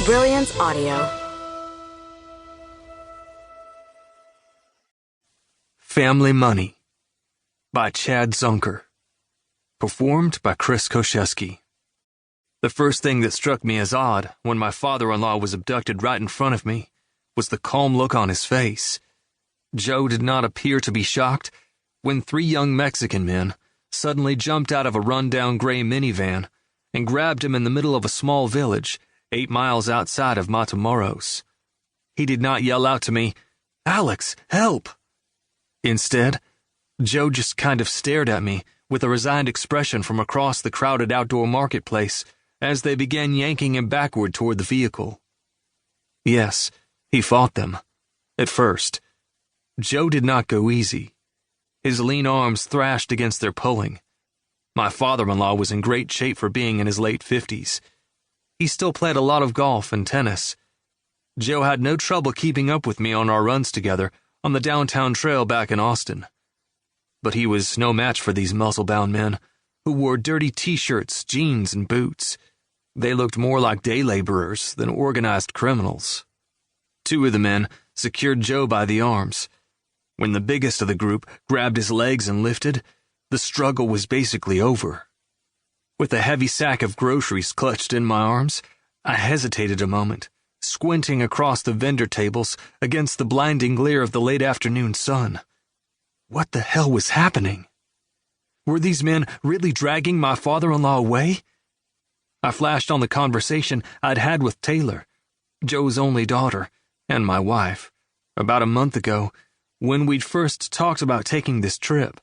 Brilliance Audio. Family Money by Chad Zunker. Performed by Chris Koshesky. The first thing that struck me as odd when my father-in-law was abducted right in front of me was the calm look on his face. Joe did not appear to be shocked when three young Mexican men suddenly jumped out of a run-down gray minivan and grabbed him in the middle of a small village 8 miles outside of Matamoros. He did not yell out to me, "Alex, help!" Instead, Joe just kind of stared at me with a resigned expression from across the crowded outdoor marketplace as they began yanking him backward toward the vehicle. Yes, he fought them. At first. Joe did not go easy. His lean arms thrashed against their pulling. My father-in-law was in great shape for being in his late 50s. He still played a lot of golf and tennis. Joe had no trouble keeping up with me on our runs together on the downtown trail back in Austin. But he was no match for these muscle-bound men who wore dirty t-shirts, jeans, and boots. They looked more like day laborers than organized criminals. Two of the men secured Joe by the arms. When the biggest of the group grabbed his legs and lifted, the struggle was basically over. With a heavy sack of groceries clutched in my arms, I hesitated a moment, squinting across the vendor tables against the blinding glare of the late afternoon sun. What the hell was happening? Were these men really dragging my father-in-law away? I flashed on the conversation I'd had with Taylor, Joe's only daughter, and my wife, about a month ago, when we'd first talked about taking this trip.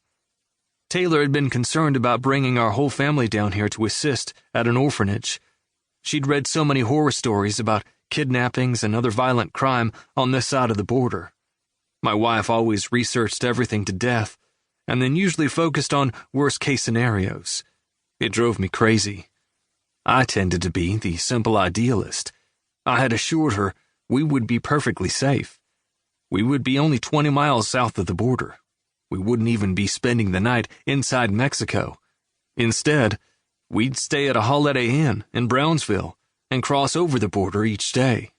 Taylor had been concerned about bringing our whole family down here to assist at an orphanage. She'd read so many horror stories about kidnappings and other violent crime on this side of the border. My wife always researched everything to death, and then usually focused on worst-case scenarios. It drove me crazy. I tended to be the simple idealist. I had assured her we would be perfectly safe. We would be only 20 miles south of the border. We wouldn't even be spending the night inside Mexico. Instead, we'd stay at a Holiday Inn in Brownsville and cross over the border each day.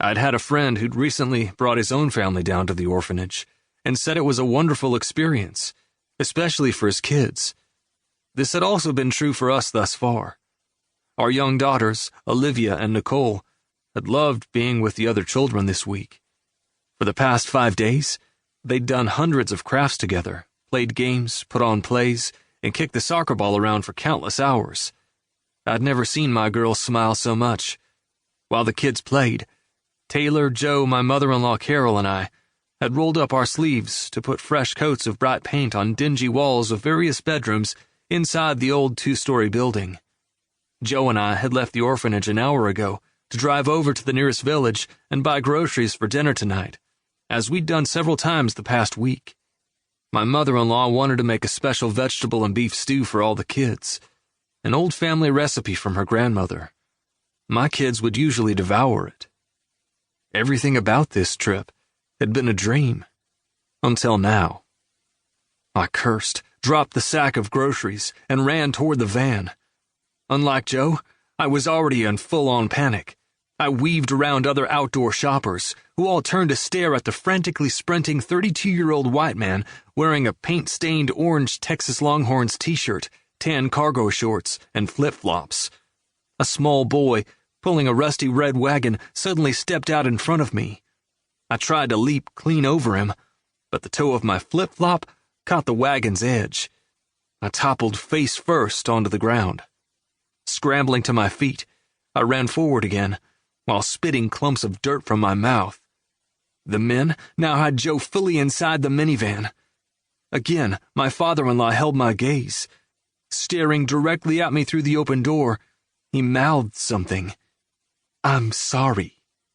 I'd had a friend who'd recently brought his own family down to the orphanage and said it was a wonderful experience, especially for his kids. This had also been true for us thus far. Our young daughters, Olivia and Nicole, had loved being with the other children this week. For the past 5 days, they'd done hundreds of crafts together, played games, put on plays, and kicked the soccer ball around for countless hours. I'd never seen my girls smile so much. While the kids played, Taylor, Joe, my mother-in-law Carol, and I had rolled up our sleeves to put fresh coats of bright paint on dingy walls of various bedrooms inside the old 2-story building. Joe and I had left the orphanage an hour ago to drive over to the nearest village and buy groceries for dinner tonight, as we'd done several times the past week. My mother-in-law wanted to make a special vegetable and beef stew for all the kids, an old family recipe from her grandmother. My kids would usually devour it. Everything about this trip had been a dream, until now. I cursed, dropped the sack of groceries, and ran toward the van. Unlike Joe, I was already in full-on panic. I weaved around other outdoor shoppers, who all turned to stare at the frantically sprinting 32-year-old white man wearing a paint-stained orange Texas Longhorns t-shirt, tan cargo shorts, and flip-flops. A small boy, pulling a rusty red wagon, suddenly stepped out in front of me. I tried to leap clean over him, but the toe of my flip-flop caught the wagon's edge. I toppled face first onto the ground. Scrambling to my feet, I ran forward again, while spitting clumps of dirt from my mouth. The men now had Joe fully inside the minivan. Again, my father-in-law held my gaze. Staring directly at me through the open door, he mouthed something. "I'm sorry."